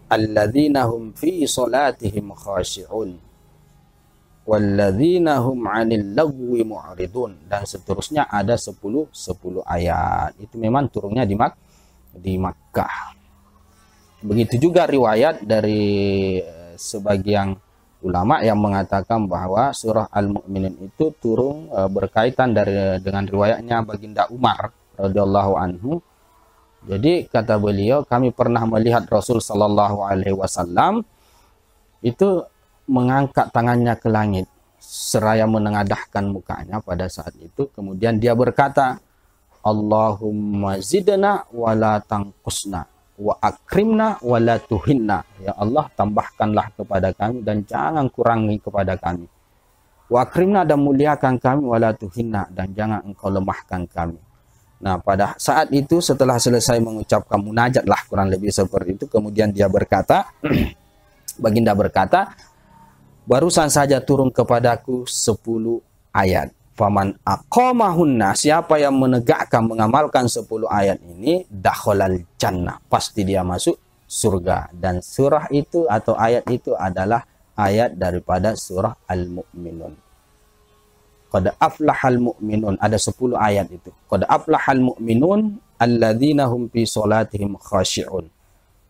alladzina hum fi salatihim khashi'un walladzina hum 'anil lagwi mu'ridun, dan seterusnya ada 10 ayat. Itu memang turunnya di Makkah. Begitu juga riwayat dari sebagian ulama yang mengatakan bahwa surah Al-Mu'minun itu turun berkaitan dengan riwayatnya baginda Umar radhiyallahu anhu. Jadi kata beliau, kami pernah melihat Rasul sallallahu alaihi wasallam itu mengangkat tangannya ke langit seraya menengadahkan mukanya pada saat itu. Kemudian dia berkata, Allahumma zidna wa la tanqusna wa akrimna wa la tuhinna. Ya Allah, tambahkanlah kepada kami dan jangan kurangi kepada kami. Wa akrimna, dan muliakan kami, wa la tuhinna, dan jangan engkau lemahkan kami. Nah, pada saat itu setelah selesai mengucapkan munajat lah kurang lebih seperti itu, kemudian dia berkata, baginda berkata, barusan saja turun kepadaku 10 ayat. Faman aqamahunna, siapa yang menegakkan mengamalkan 10 ayat ini, dakhalal jannah, pasti dia masuk surga. Dan surah itu atau ayat itu adalah ayat daripada surah Al-Mu'minun. Qad aflahal mu'minun, ada 10 ayat itu. Qad aflahal mu'minun alladzina hum fi salatihim khashi'un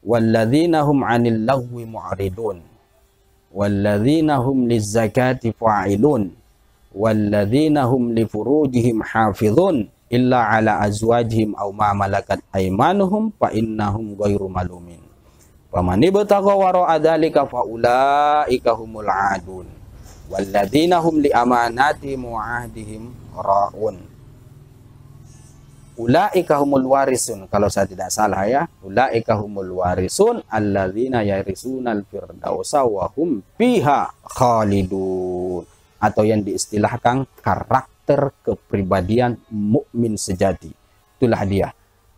walladzina hum 'anil lagwi mu'ridun walladzina hum lizzakati fa'ilun walladzina hum li furujihim hafizun illa 'ala azwajihim aw ma malakat aymanuhum fa innahum ghairu malumin. Faman ibtagha wara'a dzalika fa ulaika humul 'adun. Walladzina hum li amanatihim wa ahdihim ra'un. Ulaika humul warisun, kalau saya tidak salah ya. Ulaika humul warisun alladzina yarisunal firdausa wa hum fiha khalidun. Atau yang diistilahkan karakter kepribadian mukmin sejati. Itulah dia.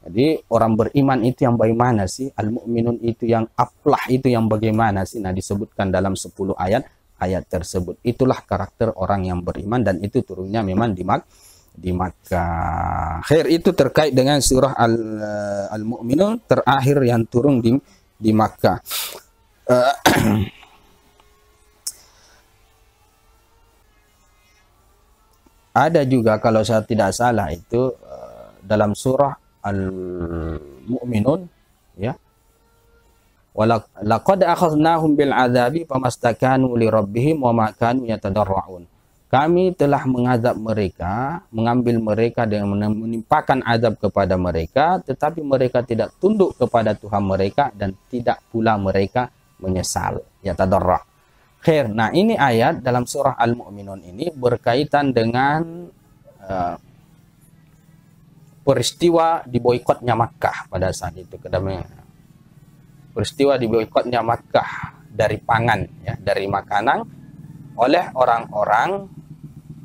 Jadi orang beriman itu yang bagaimana sih? Al-mu'minun itu yang aflah itu yang bagaimana sih? Nah, disebutkan dalam 10 ayat tersebut. Itulah karakter orang yang beriman dan itu turunnya memang di Makkah. Khair, itu terkait dengan surah Al-Mu'minun terakhir yang turun di Makkah. Ada juga kalau saya tidak salah itu dalam surah Al-Mu'minun ya. Laqad akhadnahum bil adzabi famastakanu li rabbihim wa ma kanu yatadarra'un. Kami telah mengazab mereka, mengambil mereka dengan menimpakan azab kepada mereka, tetapi mereka tidak tunduk kepada Tuhan mereka dan tidak pula mereka menyesal. Yatadarra'. Khair. Nah, ini ayat dalam surah Al-Mu'minun ini berkaitan dengan peristiwa diboikotnya Makkah pada saat itu. Peristiwa diboikotnya Makkah dari pangan, ya, dari makanan oleh orang-orang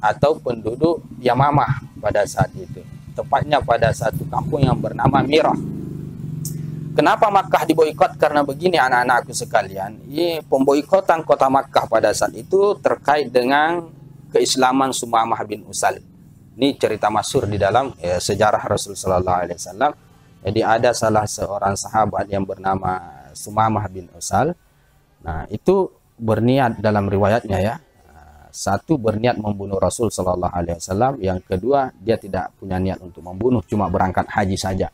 atau penduduk Yamamah pada saat itu. Tepatnya pada satu kampung yang bernama Mirah. Kenapa Makkah diboikot? Karena begini anak-anakku sekalian, pemboikotan kota Makkah pada saat itu terkait dengan keislaman Sumamah bin Usal. Ini cerita masyhur di dalam sejarah Rasul sallallahu alaihi wasallam. Jadi ada salah seorang sahabat yang bernama Sumamah bin Usal. Nah, itu berniat dalam riwayatnya ya. Satu, berniat membunuh Rasul sallallahu alaihi wasallam, yang kedua dia tidak punya niat untuk membunuh, cuma berangkat haji saja.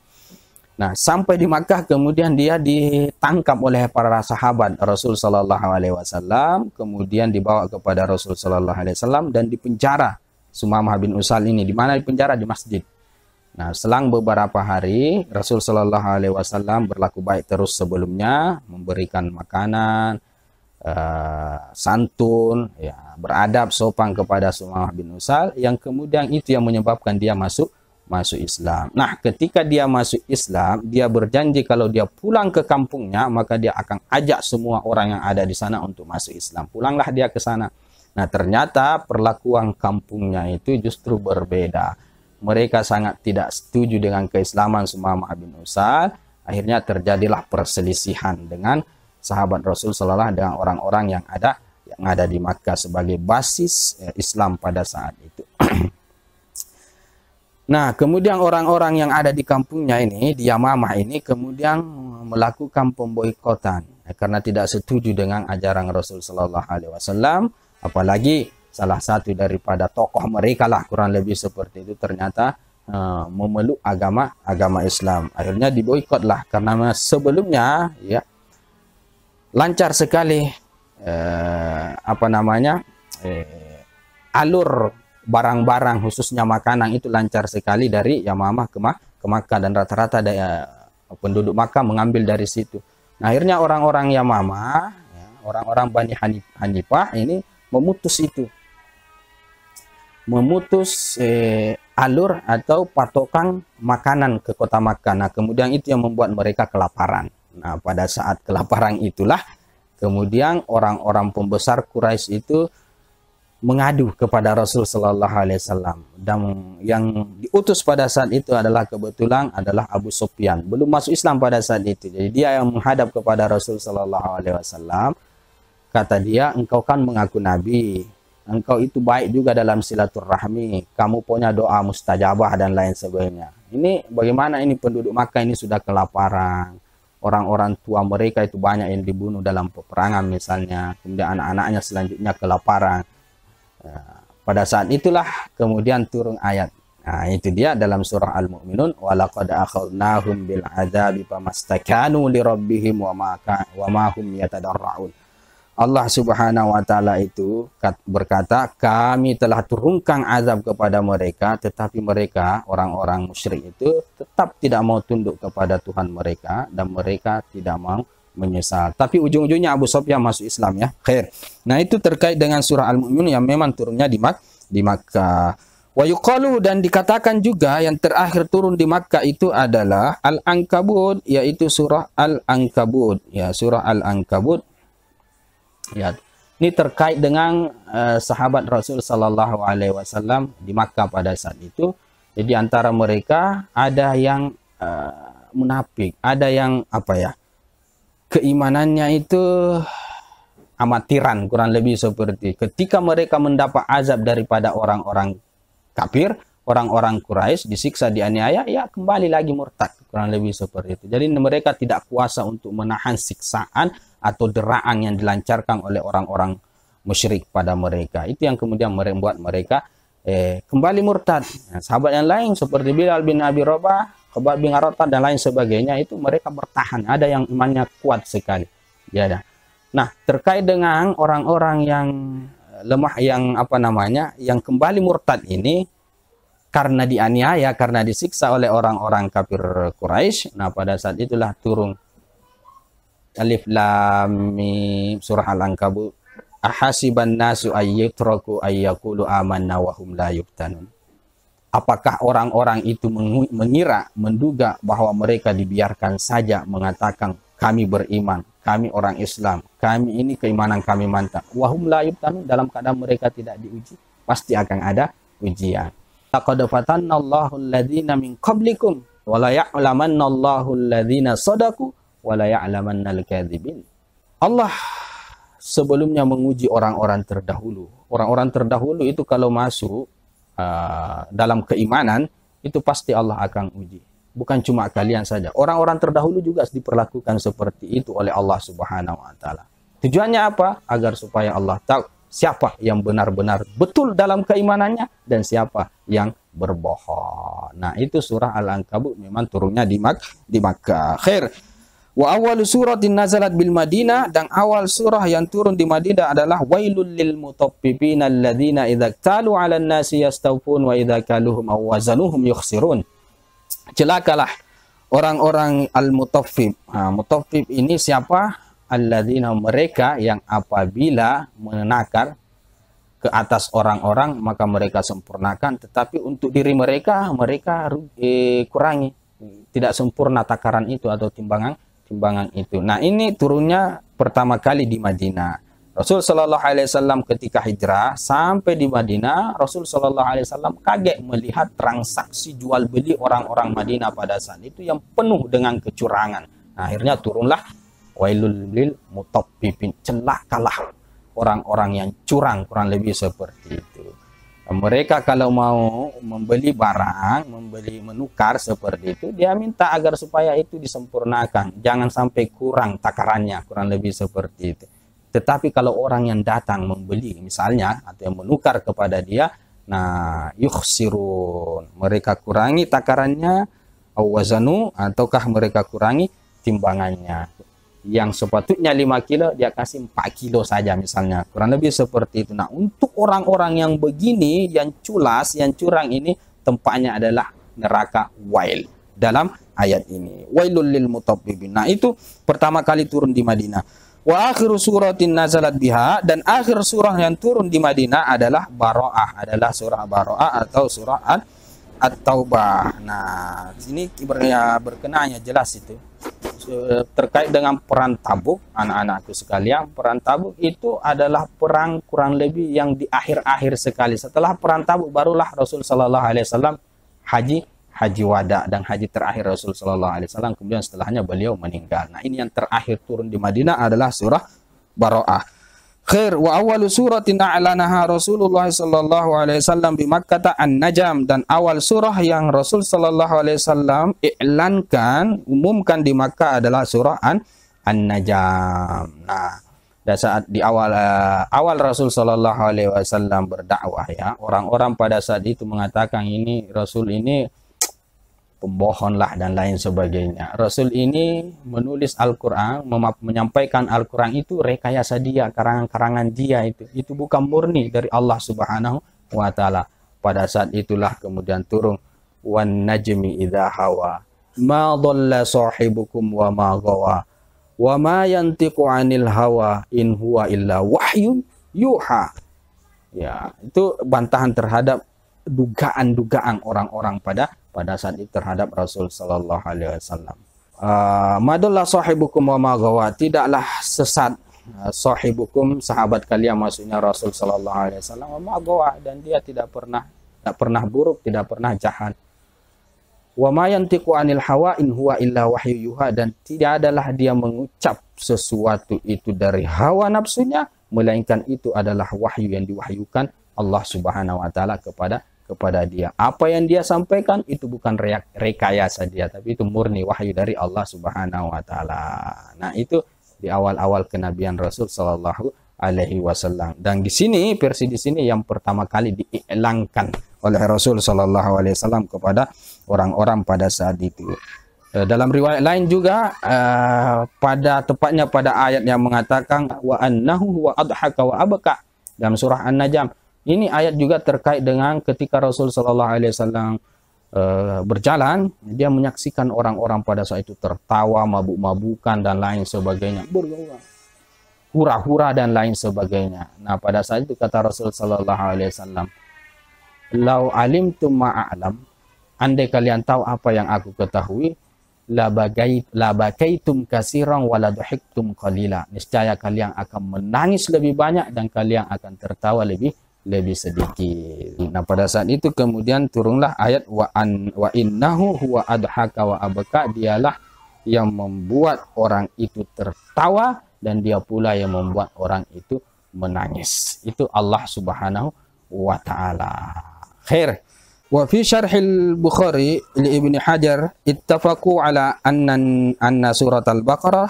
Nah, sampai di Makkah kemudian dia ditangkap oleh para sahabat Rasul sallallahu alaihi wasallam, kemudian dibawa kepada Rasul sallallahu alaihi wasallam dan dipenjara. Sumamah bin Usal ini di mana dipenjara? Di masjid. Nah, selang beberapa hari Rasul sallallahu alaihi wasallam berlaku baik terus sebelumnya, memberikan makanan, santun, ya, beradab sopan kepada Sumamah bin Usal, yang kemudian itu yang menyebabkan dia masuk Islam. Nah, ketika dia masuk Islam, dia berjanji kalau dia pulang ke kampungnya, maka dia akan ajak semua orang yang ada di sana untuk masuk Islam. Pulanglah dia ke sana. Nah, ternyata perlakuan kampungnya itu justru berbeda. Mereka sangat tidak setuju dengan keislaman Sumamah bin Usal. Akhirnya terjadilah perselisihan dengan sahabat Rasul sallallahu alaihi wasallam, dengan orang-orang yang ada di Makkah sebagai basis Islam pada saat itu. Nah, kemudian orang-orang yang ada di kampungnya ini, di Yamamah ini, kemudian melakukan pemboikotan karena tidak setuju dengan ajaran Rasul sallallahu alaihi wasallam. Apalagi salah satu daripada tokoh mereka lah, kurang lebih seperti itu, ternyata memeluk agama Islam. Akhirnya diboikotlah karena sebelumnya ya lancar sekali alur barang-barang khususnya makanan itu lancar sekali dari Yamamah ke Makkah, dan rata-rata penduduk Makkah mengambil dari situ. Nah, akhirnya orang-orang Yamamah, ya, orang-orang Bani Hanifah ini memutus alur atau patokan makanan ke kota Makkah. Nah, kemudian itu yang membuat mereka kelaparan. Nah, pada saat kelaparan itulah kemudian orang-orang pembesar Quraisy itu mengadu kepada Rasul sallallahu alaihi wasallam, dan yang diutus pada saat itu adalah kebetulan adalah Abu Sufyan, belum masuk Islam pada saat itu. Jadi dia yang menghadap kepada Rasul sallallahu alaihi wasallam, kata dia, engkau kan mengaku nabi, engkau itu baik juga dalam silaturahmi, kamu punya doa mustajabah dan lain sebagainya. Ini bagaimana ini penduduk Makkah ini sudah kelaparan, orang-orang tua mereka itu banyak yang dibunuh dalam peperangan misalnya, kemudian anak-anaknya selanjutnya kelaparan. Pada saat itulah kemudian turun ayat. Nah, itu dia dalam surah Al-Mu'minun, walaqad akhadnahum bil adzabi famastakanu li rabbihim wa ma hum yatadarraun. Allah Subhanahu wa taala itu berkata, kami telah turunkan azab kepada mereka, tetapi mereka orang-orang musyrik itu tetap tidak mau tunduk kepada Tuhan mereka dan mereka tidak mau menyesal. Tapi ujung-ujungnya Abu Sufyan masuk Islam ya. Khair. Nah, itu terkait dengan surah Al-Mu'minun yang memang turunnya di Makkah. Wa yuqalu, dan dikatakan juga yang terakhir turun di Makkah itu adalah Al-Ankabut, yaitu surah Al-Ankabut. Ya, surah Al-Ankabut. Ya, ini terkait dengan sahabat Rasul sallallahu alaihi wasallam di Makkah pada saat itu. Jadi antara mereka ada yang munafik, ada yang keimanannya itu amatiran, kurang lebih seperti ketika mereka mendapat azab daripada orang-orang kafir, orang-orang Quraisy disiksa, dianiaya, ya kembali lagi murtad, kurang lebih seperti itu. Jadi mereka tidak kuasa untuk menahan siksaan atau deraan yang dilancarkan oleh orang-orang musyrik pada mereka. Itu yang kemudian membuat mereka kembali murtad. Nah, sahabat yang lain seperti Bilal bin Abi Rabah, Khabbab bin Aratah dan lain sebagainya itu mereka bertahan. Ada yang imannya kuat sekali. Ya, nah, terkait dengan orang-orang yang lemah, yang kembali murtad ini karena dianiaya, karena disiksa oleh orang-orang kafir Quraisy. Nah, pada saat itulah turun Alif Lam Mim, surah Al-Ankabut. Ahasiban nasu ayyutraku ayyaqulu amanna wa hum la yuftanun. Apakah orang-orang itu menduga bahwa mereka dibiarkan saja mengatakan kami beriman, kami orang Islam, kami ini keimanan kami mantap. Wa hum la yuftanun, dalam keadaan mereka tidak diuji. Pasti akan ada ujian. Laqad fatanna Allahu alladhina min qablikum wa la ya'lamanna Allahu alladhina shadaqu wa la ya'lamanna al-kadzibin. Allah sebelumnya menguji orang-orang terdahulu. Orang-orang terdahulu itu kalau masuk dalam keimanan, itu pasti Allah akan uji. Bukan cuma kalian saja. Orang-orang terdahulu juga diperlakukan seperti itu oleh Allah Subhanahu wa taala. Tujuannya apa? Agar supaya Allah tahu siapa yang benar-benar betul dalam keimanannya dan siapa yang berbohong. Nah, itu surah Al-Ankabut memang turunnya di Makkah. Khair. Wa awal suratin nazalat bil Madinah, dan awal surah yang turun di Madinah adalah wailul lil mutaffifina alladzina idza talu 'alan nasi yastawfun wa idza kaluhum aw wazanuhum yukhsirun. Celakalah orang-orang al-mutaffif. Mutaffif ini siapa? Alladzina, mereka yang apabila menakar ke atas orang-orang maka mereka sempurnakan, tetapi untuk diri mereka kurangi, tidak sempurna takaran itu atau timbangan itu. Nah, ini turunnya pertama kali di Madinah. Rasul Shallallahu Alaihi Wasallam ketika hijrah sampai di Madinah, Rasul Shallallahu Alaihi Wasallam kaget melihat transaksi jual beli orang-orang Madinah pada saat itu yang penuh dengan kecurangan. Nah, akhirnya turunlah wailul lil mutaffifin, celakalah orang-orang yang curang, kurang lebih seperti itu. Mereka kalau mau membeli barang, menukar seperti itu, dia minta agar supaya itu disempurnakan, jangan sampai kurang takarannya, kurang lebih seperti itu. Tetapi kalau orang yang datang membeli misalnya atau yang menukar kepada dia, nah yukhsirun, mereka kurangi takarannya, awazanu, ataukah mereka kurangi timbangannya. Yang sepatutnya 5 kilo dia kasih 4 kilo saja misalnya, kurang lebih seperti itu. Nah, untuk orang-orang yang begini, yang culas, yang curang ini, tempatnya adalah neraka wail dalam ayat ini, wailul lil mutaffifin. Nah, itu pertama kali turun di Madinah. Wa akhiru suratin nazalat biha, dan akhir surah yang turun di Madinah adalah Bara'ah, adalah surah Bara'ah atau surah At-Taubah. Nah, sini berkenanya jelas itu terkait dengan perang Tabuk. Anak-anakku sekalian, perang Tabuk itu adalah perang kurang lebih yang di akhir-akhir sekali. Setelah perang Tabuk barulah Rasul Sallallahu Alaihi Wasallam haji wada dan haji terakhir Rasul Sallallahu Alaihi Wasallam. Kemudian setelahnya beliau meninggal. Nah, ini yang terakhir turun di Madinah adalah surah Bara'ah. Khair wa awwalu suratin a'lanaha Rasulullah sallallahu alaihi wasallam bi Makkah An-Najm, dan awal surah yang Rasul sallallahu alaihi wasallam iklankan, umumkan di Makkah adalah surah An-Najm. Nah, pada saat di awal Rasul sallallahu alaihi wasallam berdakwah ya, orang-orang pada saat itu mengatakan ini Rasul ini pembohon lah dan lain sebagainya. Rasul ini menulis Al-Quran, menyampaikan Al-Quran itu rekayasa dia, karangan-karangan dia, itu bukan murni dari Allah Subhanahu wa Ta'ala. Pada saat itulah kemudian turun wan najmi idza hawa ma dhalla sahibukum wa ma ghawa wa ma yantiqu 'anil hawa in huwa illa wahyun yuha. Ya, itu bantahan terhadap dugaan-dugaan orang-orang pada saat itu terhadap Rasul sallallahu alaihi wasallam. Madalla sahibukum wa ma ghawa, tidaklah sesat sahibukum, sahabat kalian, maksudnya Rasul sallallahu alaihi wasallam, wa ma ghawa, dan dia tidak pernah buruk, tidak pernah jahat. Wa ma yantiqu 'anil hawa in huwa illa wahyu yuha, dan tidak adalah dia mengucap sesuatu itu dari hawa nafsunya, melainkan itu adalah wahyu yang diwahyukan Allah Subhanahu wa Ta'ala kepada dia. Apa yang dia sampaikan itu bukan rekayasa dia, tapi itu murni wahyu dari Allah Subhanahu wa Ta'ala. Nah, itu di awal-awal kenabian Rasul sallallahu alaihi wasallam. Dan di sini, versi di sini yang pertama kali diiklankan oleh Rasul sallallahu alaihi wasallam kepada orang-orang pada saat itu. Dalam riwayat lain juga tepatnya pada ayat yang mengatakan wa annahu wa adhaka wa abka dalam surah An-Najm. Ini ayat juga terkait dengan ketika Rasul sallallahu alaihi wasallam berjalan, dia menyaksikan orang-orang pada saat itu tertawa, mabuk-mabukan dan lain sebagainya, hura-hura dan lain sebagainya. Nah, pada saat itu kata Rasul sallallahu alaihi wasallam, "Lau alimtum ma'alam," andai kalian tahu apa yang aku ketahui, la bakaitum katsiran wa la dhahiktum qalila. Niscaya kalian akan menangis lebih banyak dan kalian akan tertawa lebih sedikit. Nah, pada saat itu kemudian turunlah ayat wa innahu huwa adhaka wa abka, dialah yang membuat orang itu tertawa dan dia pula yang membuat orang itu menangis. Itu Allah Subhanahu wa Ta'ala. Khair. Wa fi syarhil Bukhari li Ibnu Hajar ittafaqu ala anna surat Al-Baqarah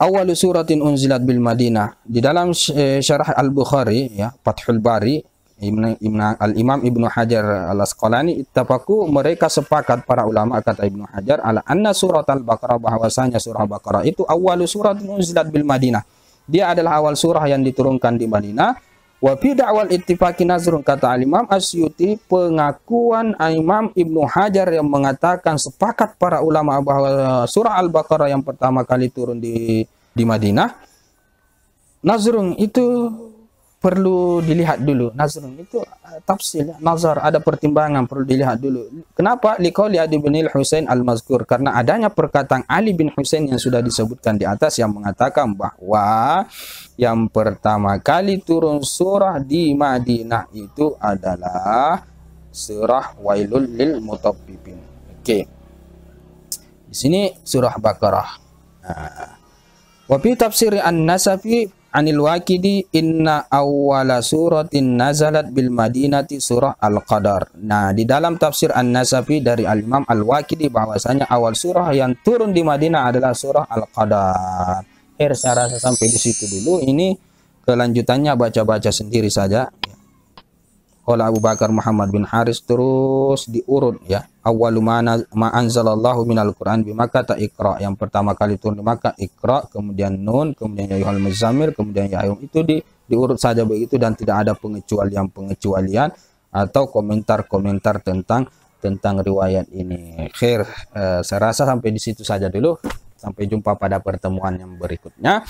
awal suratin unzilat bil Madinah. Di dalam syarah Al-Bukhari ya, Fathul Bari, Al-Imam Ibnu Hajar Al-Asqalani, ittafaqu, mereka sepakat para ulama, kata Ibnu Hajar, ala anna surat Al-Baqarah, bahwasanya surah Baqarah itu awal suratin unzilat bil Madinah. Dia adalah awal surah yang diturunkan di Madinah. Wa fi da'wal ittifaqi nazrun, kata Al-Imam Asyuti, pengakuan Imam Ibnu Hajar yang mengatakan sepakat para ulama bahwa surah Al-Baqarah yang pertama kali turun di Madinah. Nazrun itu perlu dilihat dulu. Nazrun itu tafsir, nazar, ada pertimbangan, perlu dilihat dulu. Kenapa? Liqauli Ali bin Husain al-Mazkur, karena adanya perkataan Ali bin Husain yang sudah disebutkan di atas yang mengatakan bahwa yang pertama kali turun surah di Madinah itu adalah surah Wailul lil Mutaffifin. Oke. Di sini surah Baqarah. Wa fi tafsir An-Nasafi Anil Waqidi inna awwala suratin nazalat bil Madinati surah Al-Qadar. Nah, di dalam tafsir An-Nasafi dari Al-Imam Al-Waqidi bahwasanya awal surah yang turun di Madinah adalah surah Al-Qadar. Saya rasa sampai di situ dulu. Ini kelanjutannya baca-baca sendiri saja. Qala Abu Bakar Muhammad bin Haris, terus diurut ya. Awwalu ma anzalallahu minal Qur'an bi Makkah Iqra. Yang pertama kali turun di Makkah Iqra, kemudian Nun, kemudian ya ayyuhal muzammil, kemudian ya ayyuhum. Itu diurut saja begitu dan tidak ada pengecualian atau komentar-komentar tentang riwayat ini. Khair, saya rasa sampai di situ saja dulu. Sampai jumpa pada pertemuan yang berikutnya.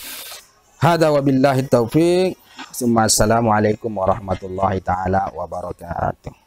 Hada wabillahi taufiq. Assalamualaikum warahmatullahi taala wabarakatuh.